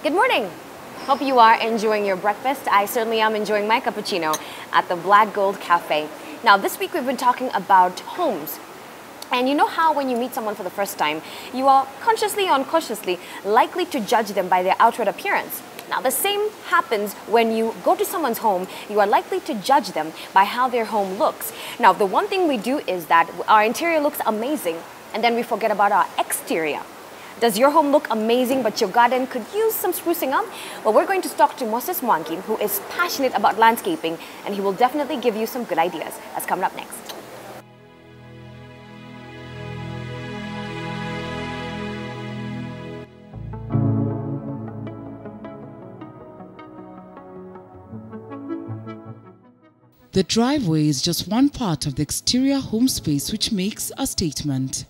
Good morning. Hope you are enjoying your breakfast. I certainly am enjoying my cappuccino at the Black Gold Cafe. Now, this week we've been talking about homes. And you know how when you meet someone for the first time, you are consciously or unconsciously likely to judge them by their outward appearance. Now, the same happens when you go to someone's home. You are likely to judge them by how their home looks. Now, the one thing we do is that our interior looks amazing, and then we forget about our exterior. Does your home look amazing, but your garden could use some sprucing up? Well, we're going to talk to Thomas Mundia, who is passionate about landscaping, and he will definitely give you some good ideas. That's coming up next. The driveway is just one part of the exterior home space which makes a statement.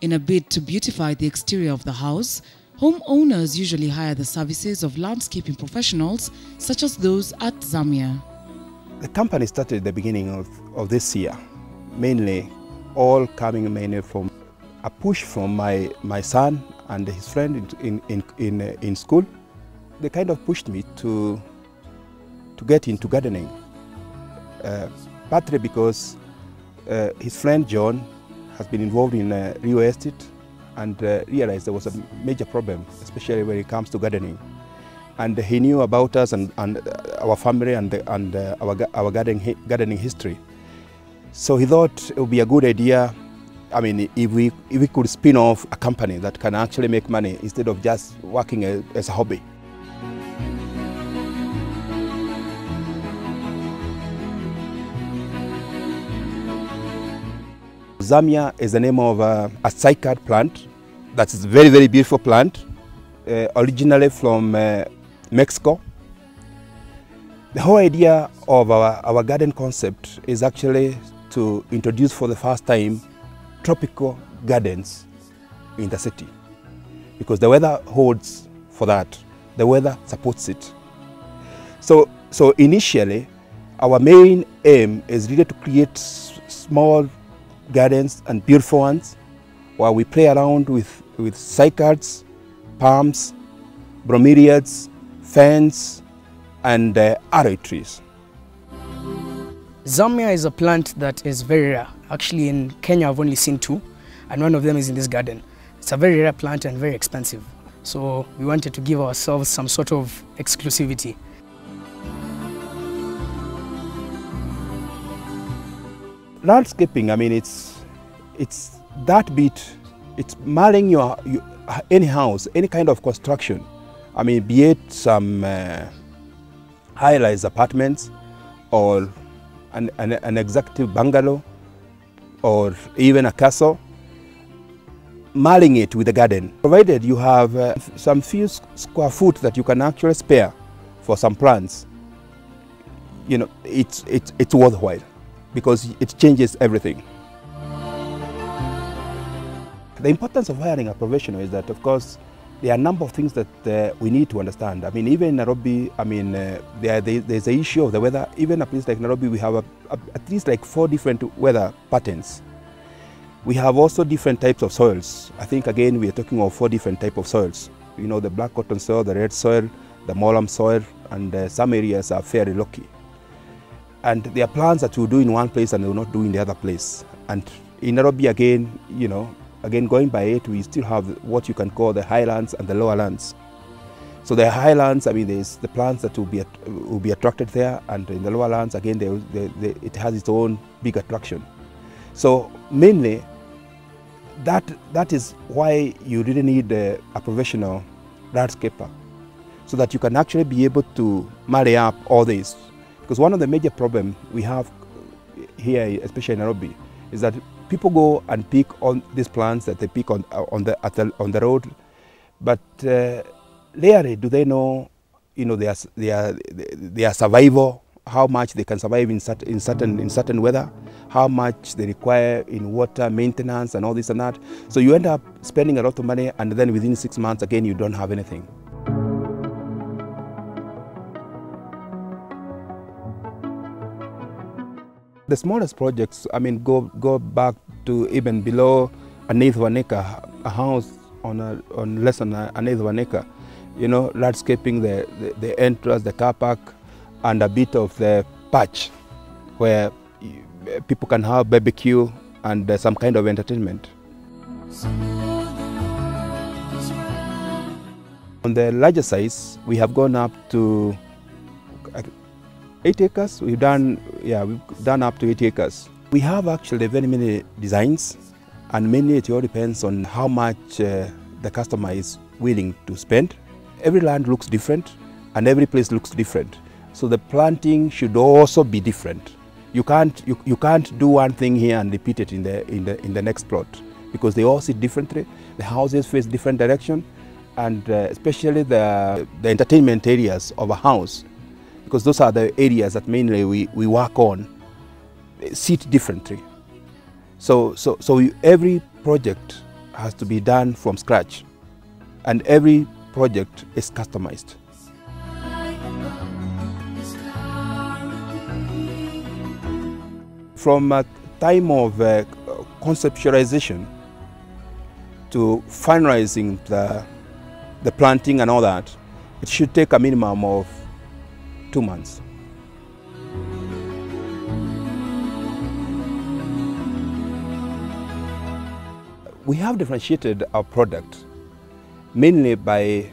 In a bid to beautify the exterior of the house, homeowners usually hire the services of landscaping professionals such as those at Zamia. The company started at the beginning of this year, mainly all coming mainly from a push from my son and his friend in school. They kind of pushed me to get into gardening, partly because his friend John has been involved in real estate and realized there was a major problem, especially when it comes to gardening. And he knew about us and our family and our gardening history. So he thought it would be a good idea, I mean, if we could spin off a company that can actually make money instead of just working as a hobby. Zamia is the name of a cycad plant. That's a very, very beautiful plant, originally from Mexico. The whole idea of our garden concept is actually to introduce for the first time tropical gardens in the city, because the weather holds for that. The weather supports it. So initially, our main aim is really to create small gardens and beautiful ones where we play around with cycads, palms, bromeliads, ferns, and arrow trees. Zamia is a plant that is very rare. Actually, in Kenya, I've only seen two, and one of them is in this garden. It's a very rare plant and very expensive. So we wanted to give ourselves some sort of exclusivity. Landscaping, I mean, it's that bit. It's marrying your any house, any kind of construction. I mean, be it some high-rise apartments or an executive bungalow or even a castle, marrying it with a garden. Provided you have some few square foot that you can actually spare for some plants, you know, it's worthwhile, because it changes everything. The importance of hiring a professional is that, of course, there are a number of things that we need to understand. I mean, even in Nairobi, I mean, there's the issue of the weather. Even a place like Nairobi, we have at least like 4 different weather patterns. We have also different types of soils. I think, again, we are talking of 4 different types of soils. You know, the black cotton soil, the red soil, the molam soil, and some areas are fairly rocky. And there are plants that you do in one place and they will not do in the other place. And in Nairobi, again, you know, again going by it, we still have what you can call the highlands and the lower lands. So the highlands, I mean, there's the plants that will be attracted there, and in the lower lands, again, it has its own big attraction. So mainly, that is why you really need a professional landscaper, so that you can actually be able to marry up all this. Because one of the major problems we have here, especially in Nairobi, is that people go and pick on these plants that they pick on the road, but rarely do they know, you know, their survival, how much they can survive in certain weather, how much they require in water maintenance and all this and that. So you end up spending a lot of money, and then within 6 months again you don't have anything. The smallest projects, I mean, go back to even below an eighth of an acre, a house on less than an eighth of an acre. you know, landscaping the entrance, the car park, and a bit of the patch where people can have barbecue and some kind of entertainment. On the larger size, we have gone up to 8 acres. We've done up to 8 acres. We have actually very many designs, and mainly it all depends on how much the customer is willing to spend. Every land looks different, and every place looks different. So the planting should also be different. You can't do one thing here and repeat it in the next plot, because they all sit differently. The houses face different direction, and especially the entertainment areas of a house, because those are the areas that mainly we work on, sit differently. So every project has to be done from scratch, and every project is customized. From a time of conceptualization to finalizing the planting and all that, it should take a minimum of 2 months. We have differentiated our product mainly by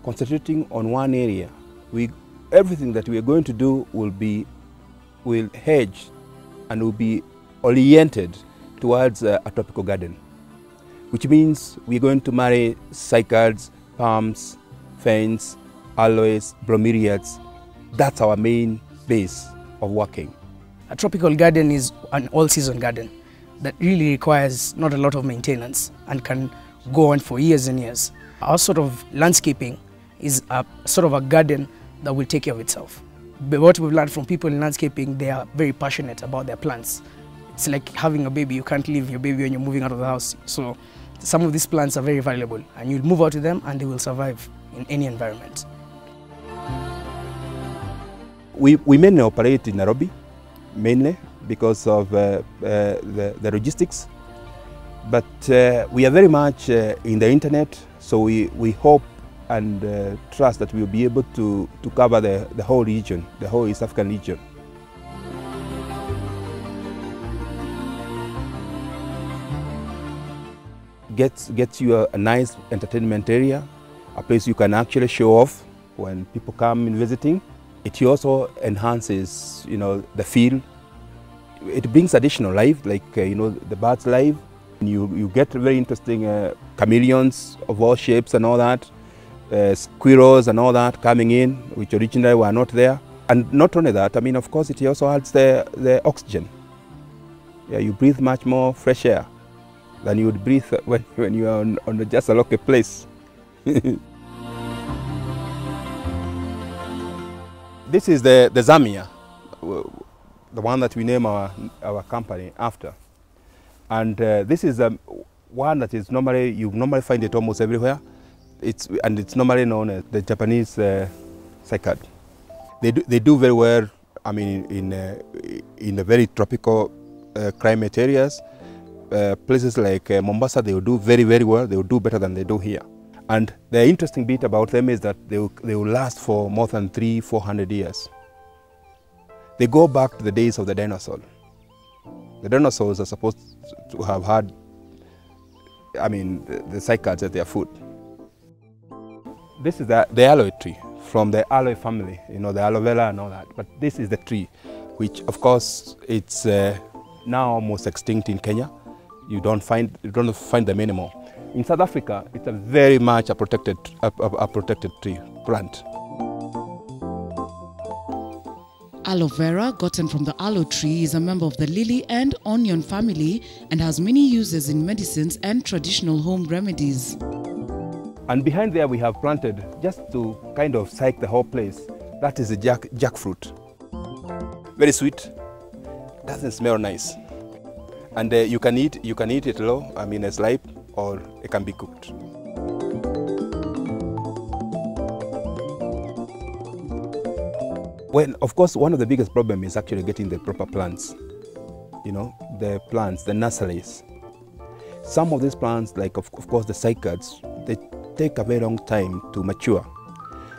concentrating on one area. Everything that we are going to do will hedge and will be oriented towards a tropical garden, which means we're going to marry cycads, palms, ferns, aloes, bromeliads. That's our main base of working. A tropical garden is an all-season garden that really requires not a lot of maintenance and can go on for years and years. Our sort of landscaping is a sort of a garden that will take care of itself. But what we've learned from people in landscaping, they are very passionate about their plants. It's like having a baby. You can't leave your baby when you're moving out of the house. So some of these plants are very valuable, and you'll move out with them and they will survive in any environment. We mainly operate in Nairobi, mainly because of the logistics. But we are very much in the internet, so we hope and trust that we will be able to cover the whole region, the whole East African region. Gets you a nice entertainment area, a place you can actually show off when people come in visiting. It also enhances, you know, the feel. It brings additional life, like you know, the birds live. You get very interesting chameleons of all shapes and all that, squirrels and all that coming in, which originally were not there. And not only that, I mean, of course, it also adds the oxygen. Yeah, you breathe much more fresh air than you would breathe when you are on just a local place. This is the Zamia, the one that we name our company after. And this is one that is you normally find it almost everywhere. It's normally known as the Japanese cycad. They do very well, I mean, in the very tropical climate areas. Places like Mombasa, they will do very, very well. They will do better than they do here. And the interesting bit about them is that they will last for more than 300-400 years. They go back to the days of the dinosaur. The dinosaurs are supposed to have had, I mean, the cycads at their foot. This is the aloe tree from the aloe family, you know, the aloe vera and all that. But this is the tree, which of course it's now almost extinct in Kenya. You don't find them anymore. In South Africa, it's a very much a protected tree plant. Aloe vera, gotten from the aloe tree, is a member of the lily and onion family and has many uses in medicines and traditional home remedies. And behind there we have planted, just to kind of psych the whole place, that is the jackfruit. Very sweet, doesn't smell nice. And you can eat it raw, I mean as ripe, or it can be cooked. Well, of course, one of the biggest problems is actually getting the proper plants. You know, the plants, the nurseries. Some of these plants, like of course the cycads, they take a very long time to mature.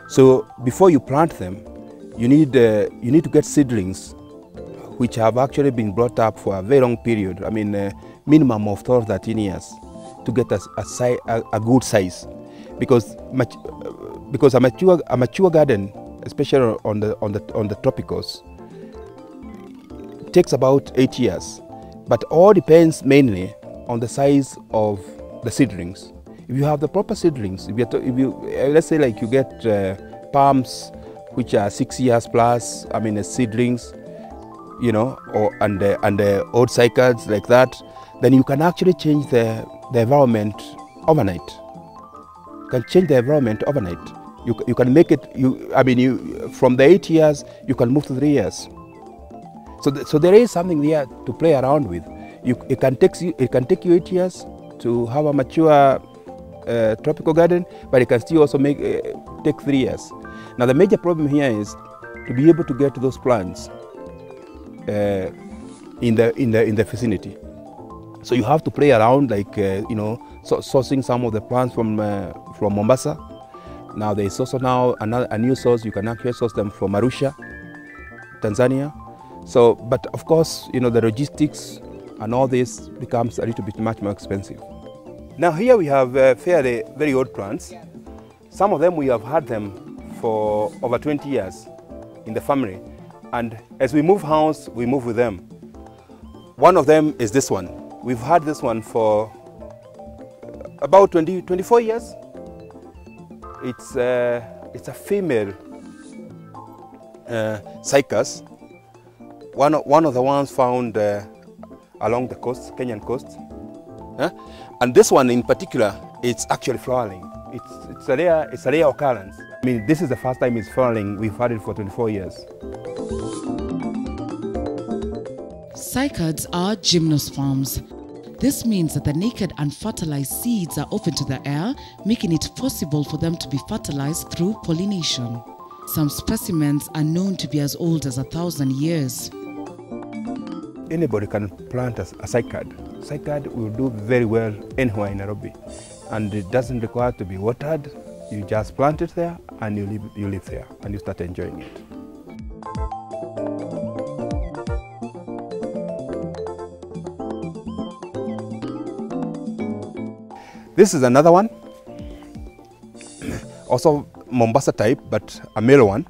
So before you plant them, you need to get seedlings which have actually been brought up for a very long period. I mean, minimum of 12, 13 years to get a good size, because a mature garden, especially on the tropicals, takes about 8 years. But all depends mainly on the size of the seedlings. If you have the proper seedlings, let's say like you get palms which are 6 years plus, I mean seedlings, you know, and old cycads like that, then you can actually change the environment overnight. You can change the environment overnight. You can make it. From the 8 years you can move to 3 years. So there is something there to play around with. It can take you 8 years to have a mature tropical garden, but it can still also take 3 years. Now the major problem here is to be able to get those plants in the vicinity. So you have to play around, like sourcing some of the plants from Mombasa. Now there is also now a new source. You can actually source them from Arusha, Tanzania. So, but of course, the logistics and all this becomes a little bit much more expensive. Now here we have very old plants. Some of them we have had them for over 20 years in the family, and as we move house, we move with them. One of them is this one. We've had this one for about 24 years. It's a female cycas. One of the ones found along the coast, Kenyan coast. And this one in particular, it's actually flowering. It's a rare occurrence. I mean, this is the first time it's flowering. We've had it for 24 years. Cycads are gymnosperms. This means that the naked unfertilized seeds are open to the air, making it possible for them to be fertilized through pollination. Some specimens are known to be as old as 1,000 years. Anybody can plant a cycad. Cycad will do very well anywhere in Nairobi, and it doesn't require to be watered. You just plant it there and you live there and you start enjoying it. This is another one, also Mombasa type, but a male one.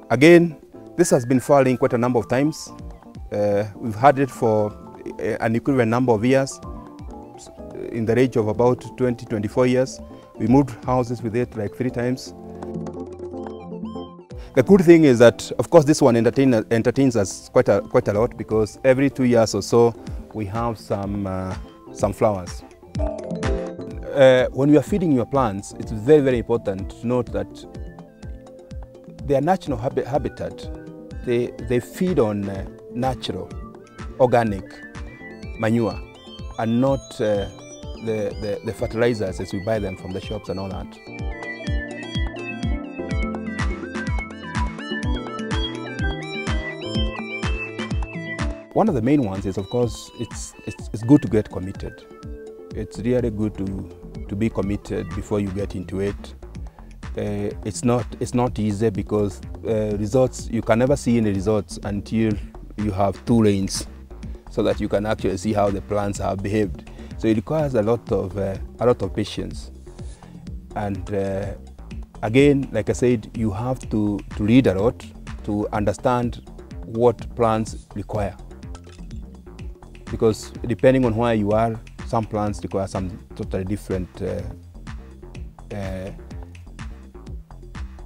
Again, this has been flowering quite a number of times. We've had it for an equivalent number of years, in the range of about 20-24 years. We moved houses with it like 3 times. The good thing is that, of course, this one entertains us quite a lot, because every 2 years or so we have some flowers. When you are feeding your plants, it's very, very important to note that their natural habitat, they feed on natural, organic manure, and not the fertilizers as we buy them from the shops and all that. One of the main ones is, of course, it's good to get committed. It's really good to be committed before you get into it. It's not easy, because results, you can never see any results until you have 2 rains, so that you can actually see how the plants have behaved. So it requires a lot of patience. And again, like I said, you have to read a lot to understand what plants require, because depending on where you are, some plants require some totally different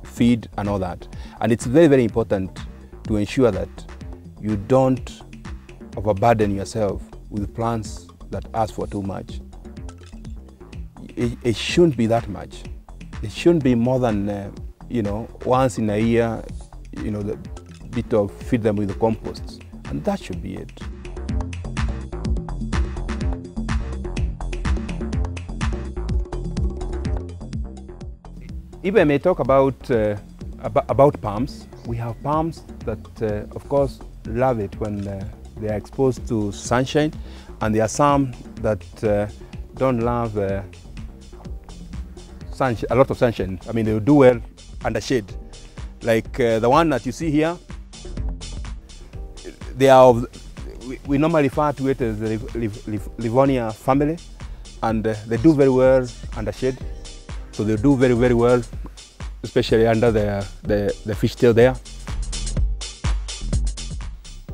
feed and all that. And it's very, very important to ensure that you don't overburden yourself with plants that ask for too much. It shouldn't be that much. It shouldn't be more than once in a year, the bit of feed them with the compost, and that should be it. If I may talk about palms, we have palms that, of course, love it when they are exposed to sunshine, and there are some that don't love a lot of sunshine. I mean, they will do well under shade. Like the one that you see here, they are we normally refer to it as the Livonia family, and they do very well under shade. So they do very, very well, especially under the fishtail there.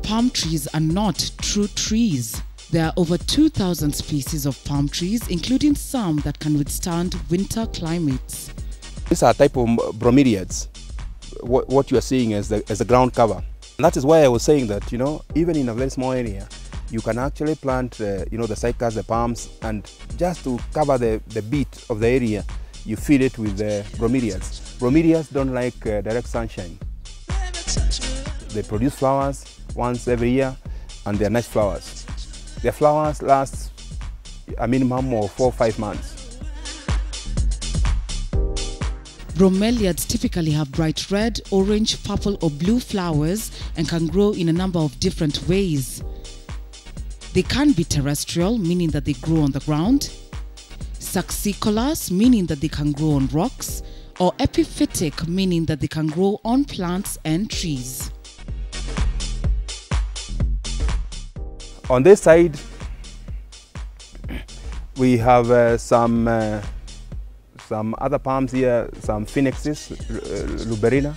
Palm trees are not true trees. There are over 2,000 species of palm trees, including some that can withstand winter climates. These are a type of bromeliads, what you are seeing as the ground cover. And that is why I was saying that, you know, even in a very small area, you can actually plant, you know, the cycas, the palms, and just to cover the beat of the area, you fill it with the bromeliads. Bromeliads don't like direct sunshine. They produce flowers once every year, and they are nice flowers. Their flowers last a minimum of 4 or 5 months. Bromeliads typically have bright red, orange, purple or blue flowers and can grow in a number of different ways. They can be terrestrial, meaning that they grow on the ground, succicolous, meaning that they can grow on rocks, or epiphytic, meaning that they can grow on plants and trees. On this side, we have some other palms here, some phoenixes, luberina.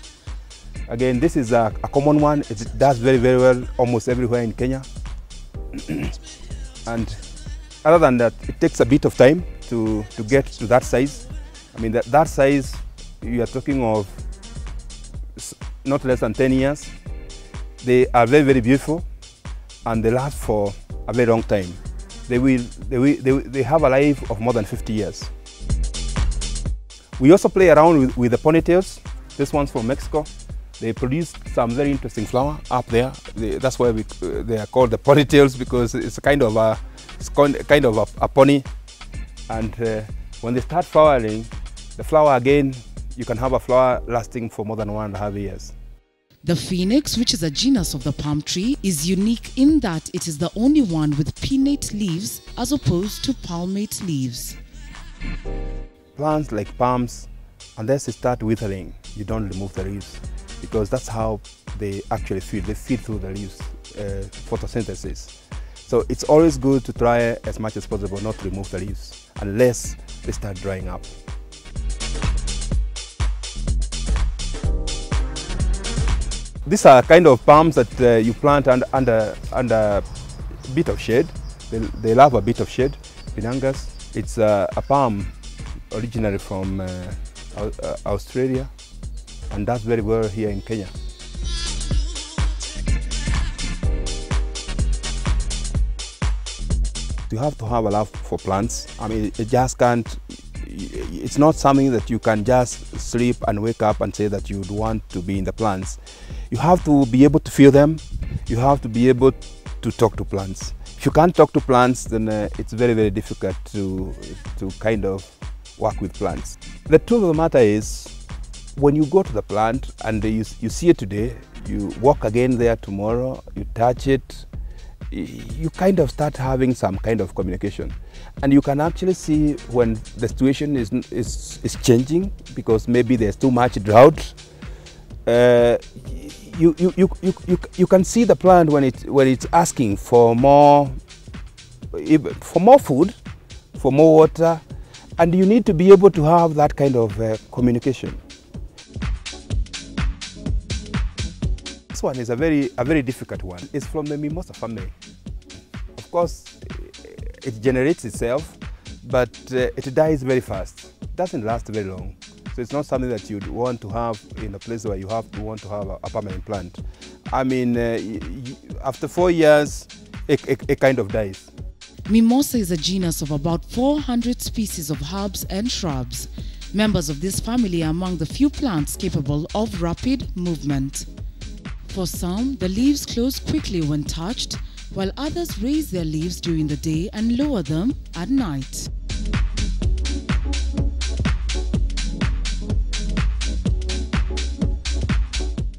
Again, this is a common one. It does very, very well almost everywhere in Kenya. And other than that, it takes a bit of time to get to that size. I mean, that size, you are talking of not less than 10 years. They are very, very beautiful, and they last for a very long time. They have a life of more than 50 years. We also play around with the ponytails. This one's from Mexico. They produce some very interesting flower up there. That's why they are called the ponytails, because it's kind of a pony. And when they start flowering, the flower again, you can have a flower lasting for more than 1.5 years. The phoenix, which is a genus of the palm tree, is unique in that it is the only one with pinnate leaves as opposed to palmate leaves. Plants like palms, unless they start withering, you don't remove the leaves, because that's how they actually feed. They feed through the leaves, photosynthesis. So it's always good to try as much as possible not to remove the leaves unless they start drying up. These are kind of palms that you plant under a bit of shade. They love a bit of shade. Pinangas, it's a palm originally from Australia, and does very well here in Kenya. You have to have a love for plants. I mean, it just can't. It's not something that you can just sleep and wake up and say that you would want to be in the plants. You have to be able to feel them. You have to be able to talk to plants. If you can't talk to plants, then it's very, very difficult to kind of work with plants. The truth of the matter is, when you go to the plant and you see it today, you walk again there tomorrow, you touch it, you kind of start having some kind of communication. And you can actually see when the situation is changing, because maybe there's too much drought. You can see the plant when it's asking for more food, for more water, and you need to be able to have that kind of communication. This one is a very difficult one. It's from the mimosa family. Of course, it generates itself, but it dies very fast. It doesn't last very long. So it's not something that you'd want to have in a place where you want to have a permanent plant. I mean, after 4 years, it kind of dies. Mimosa is a genus of about 400 species of herbs and shrubs. Members of this family are among the few plants capable of rapid movement. For some, the leaves close quickly when touched, while others raise their leaves during the day and lower them at night.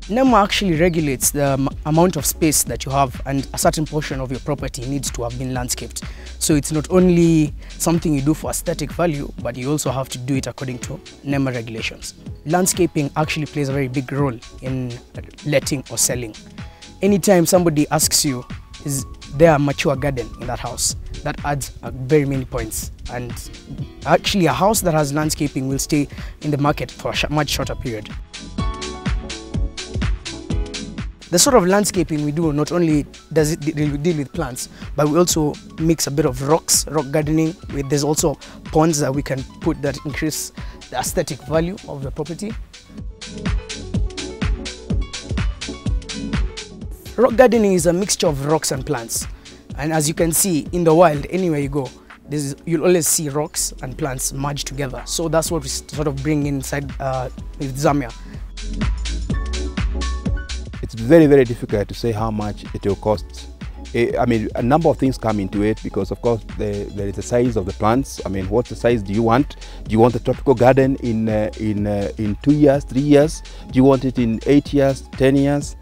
NEMA actually regulates the amount of space that you have, and a certain portion of your property needs to have been landscaped. So it's not only something you do for aesthetic value, but you also have to do it according to NEMA regulations. Landscaping actually plays a very big role in letting or selling. Anytime somebody asks you, is there a mature garden in that house? That adds very many points. And actually a house that has landscaping will stay in the market for a much shorter period. The sort of landscaping we do, not only does it deal with plants, but we also mix a bit of rock gardening. There's also ponds that we can put that increase the aesthetic value of the property. Rock gardening is a mixture of rocks and plants. And as you can see in the wild, anywhere you go, you'll always see rocks and plants merged together. So that's what we sort of bring inside with Zamia. It's very, very difficult to say how much it will cost. I mean, a number of things come into it because, of course, there is the size of the plants. I mean, what size do you want? Do you want a tropical garden in 2 years, 3 years? Do you want it in 8 years, 10 years?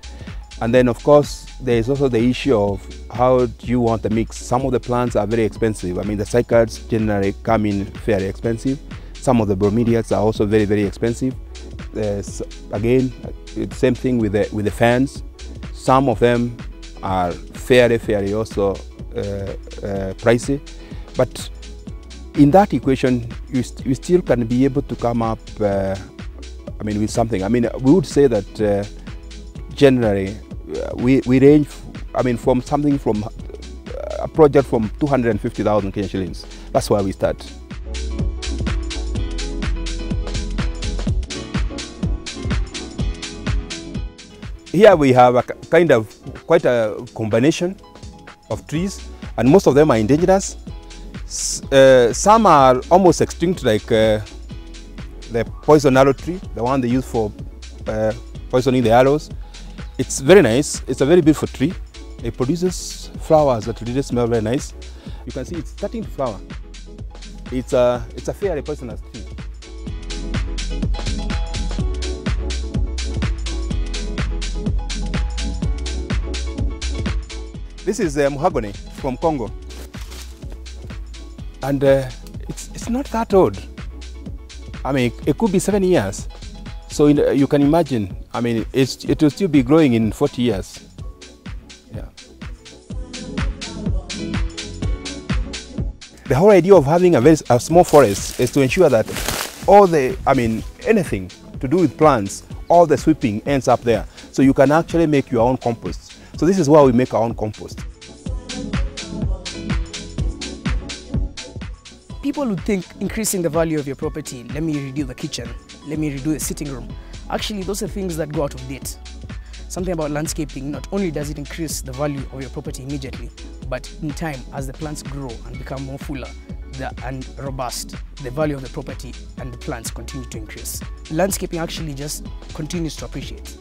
And then, of course, there is also the issue of how do you want the mix. Some of the plants are very expensive. I mean, the cycads generally come in fairly expensive. Some of the bromeliads are also very, very expensive. Again, it's same thing with the fans. Some of them are fairly also pricey, but in that equation, you still can be able to come up. I mean, with something. I mean, we would say that generally we range. I mean, from something from a project from 250,000 Kenyan shillings. That's where we start. Here we have a kind of quite a combination of trees, and most of them are indigenous. Some are almost extinct, like the poison arrow tree, the one they use for poisoning the arrows. It's very nice. It's a very beautiful tree. It produces flowers that really smell very nice. You can see it's starting to flower. It's a fairly poisonous tree. This is mahogany from Congo, and it's not that old. I mean, it could be 7 years. So you can imagine. I mean, it will still be growing in 40 years. Yeah. The whole idea of having a small forest is to ensure that anything to do with plants, all the sweeping ends up there. So you can actually make your own compost. So this is why we make our own compost. People would think increasing the value of your property, let me redo the kitchen, let me redo the sitting room. Actually, those are things that go out of date. Something about landscaping, not only does it increase the value of your property immediately, but in time, as the plants grow and become more fuller and robust, the value of the property and the plants continue to increase. Landscaping actually just continues to appreciate.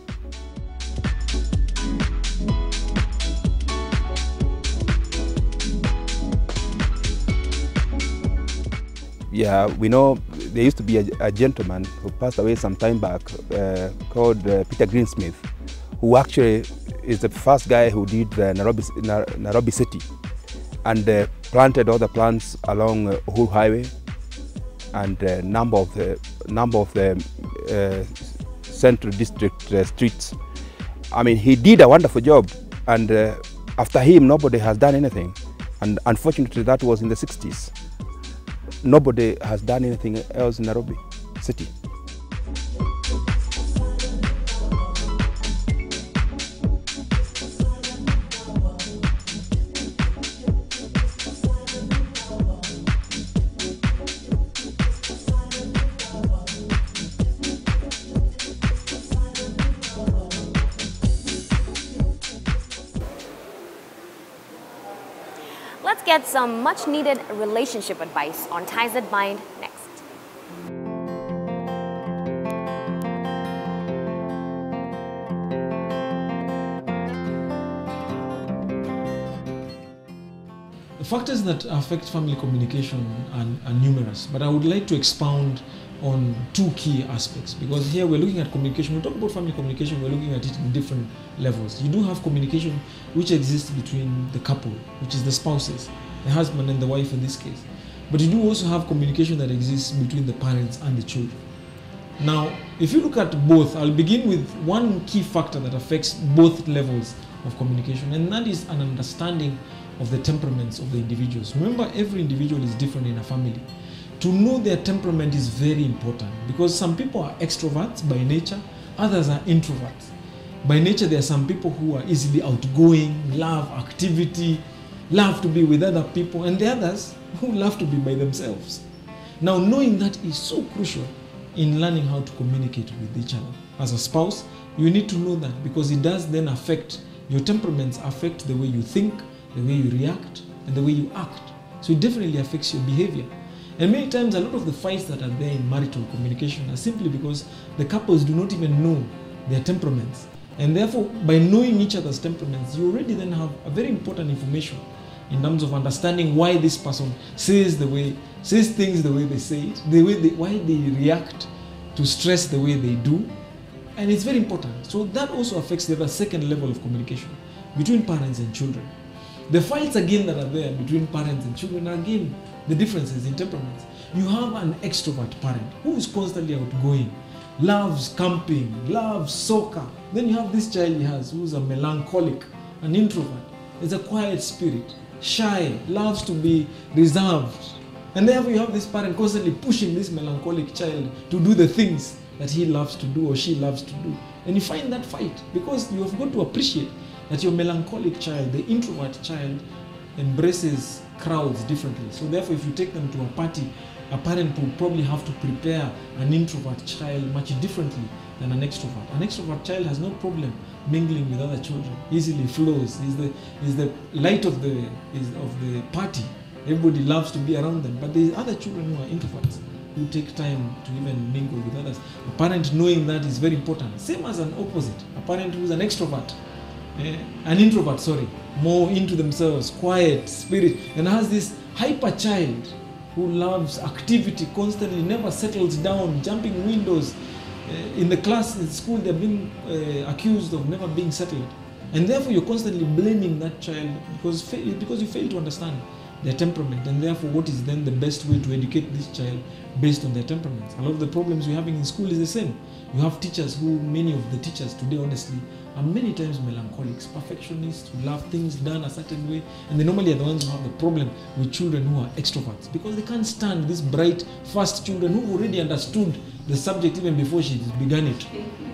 Yeah, we know there used to be a gentleman who passed away some time back called Peter Greensmith, who actually is the first guy who did Nairobi City and planted all the plants along Uhuru Highway and a number of the central district streets. I mean, he did a wonderful job, and after him, nobody has done anything. And unfortunately, that was in the 60s. Nobody has done anything else in Nairobi City. Let's get some much needed relationship advice on Ties That Bind next. The factors that affect family communication are numerous, but I would like to expound on two key aspects, because here we're looking at communication. When we talk about family communication, we're looking at it in different levels. You do have communication which exists between the couple, which is the spouses, the husband and the wife in this case. But you do also have communication that exists between the parents and the children. Now, if you look at both, I'll begin with one key factor that affects both levels of communication, and that is an understanding of the temperaments of the individuals. Remember, every individual is different in a family. To know their temperament is very important, because some people are extroverts by nature, others are introverts. By nature, there are some people who are easily outgoing, love activity, love to be with other people, and the others who love to be by themselves. Now, knowing that is so crucial in learning how to communicate with each other. As a spouse, you need to know that, because it does then affect, your temperaments affect the way you think, the way you react, and the way you act. So it definitely affects your behavior. And many times, a lot of the fights that are there in marital communication are simply because the couples do not even know their temperaments. And therefore, by knowing each other's temperaments, you already then have a very important information in terms of understanding why this person says things the way they say it, why they react to stress the way they do. And it's very important. So that also affects the other second level of communication between parents and children. The fights again that are there between parents and children are again the differences in temperaments. You have an extrovert parent who is constantly outgoing, loves camping, loves soccer. Then you have this child he has who's a melancholic, an introvert, is a quiet spirit, shy, loves to be reserved. And therefore you have this parent constantly pushing this melancholic child to do the things that he loves to do or she loves to do. And you find that fight, because you have got to appreciate that your melancholic child, the introvert child, embraces crowds differently. So therefore, if you take them to a party, a parent will probably have to prepare an introvert child much differently than an extrovert. An extrovert child has no problem mingling with other children, easily flows, is the light of the party. Everybody loves to be around them. But there are other children who are introverts, who take time to even mingle with others. A parent knowing that is very important. Same as an opposite, a parent who's an extrovert, an introvert, sorry, more into themselves, quiet spirit, and has this hyper child who loves activity constantly, never settles down, jumping windows. In the class, in school, they're being accused of never being settled. And therefore, you're constantly blaming that child because you fail to understand their temperament. And therefore, what is then the best way to educate this child based on their temperaments? A lot of the problems we're having in school is the same. You have teachers who, many of the teachers today, honestly, are many times melancholics, perfectionists who love things done a certain way, and they normally are the ones who have the problem with children who are extroverts, because they can't stand these bright, fast children who've already understood the subject even before she began it.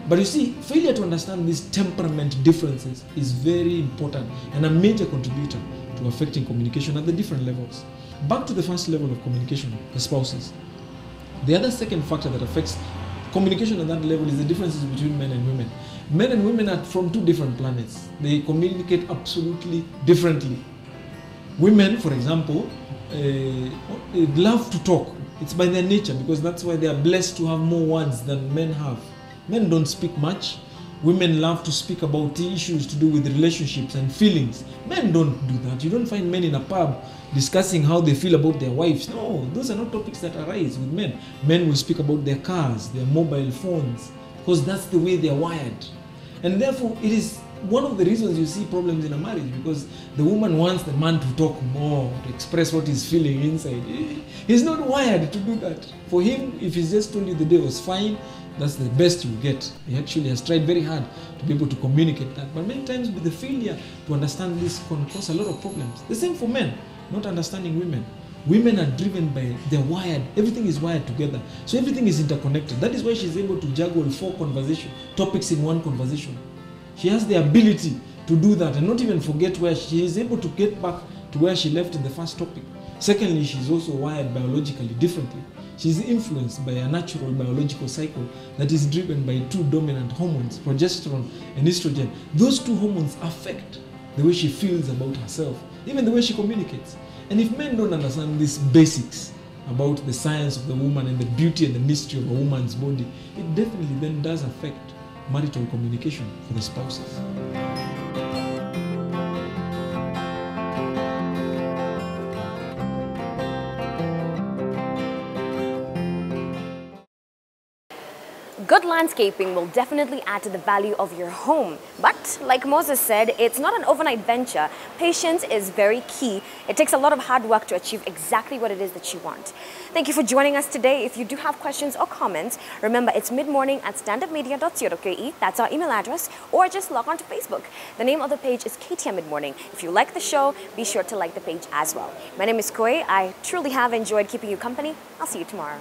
But you see, failure to understand these temperament differences is very important and a major contributor to affecting communication at the different levels. Back to the first level of communication, the spouses. The other second factor that affects communication at that level is the differences between men and women. Men and women are from two different planets. They communicate absolutely differently. Women, for example, love to talk. It's by their nature, because that's why they are blessed to have more words than men have. Men don't speak much. Women love to speak about issues to do with relationships and feelings. Men don't do that. You don't find men in a pub discussing how they feel about their wives. No, those are not topics that arise with men. Men will speak about their cars, their mobile phones, because that's the way they are wired. And therefore, it is one of the reasons you see problems in a marriage, because the woman wants the man to talk more, to express what he's feeling inside. He's not wired to do that. For him, if he's just told you the day was fine, that's the best you get. He actually has tried very hard to be able to communicate that. But many times with the failure to understand this can cause a lot of problems. The same for men, not understanding women. Women are driven by, they're wired, everything is wired together. So everything is interconnected. That is why she's able to juggle 4 topics in one conversation. She has the ability to do that and not even forget where she is able to get back to where she left in the first topic. Secondly, she's also wired biologically differently. She's influenced by a natural biological cycle that is driven by 2 dominant hormones, progesterone and estrogen. Those 2 hormones affect the way she feels about herself, even the way she communicates. And if men don't understand these basics about the science of the woman and the beauty and the mystery of a woman's body, it definitely then does affect marital communication for the spouses. landscaping will definitely add to the value of your home. But like Moses said, it's not an overnight venture. Patience is very key. It takes a lot of hard work to achieve exactly what it is that you want. Thank you for joining us today. If you do have questions or comments, remember it's midmorning@standupmedia.co.ke. That's our email address. Or just log on to Facebook. The name of the page is KTN Midmorning. If you like the show, be sure to like the page as well. My name is Koi. I truly have enjoyed keeping you company. I'll see you tomorrow.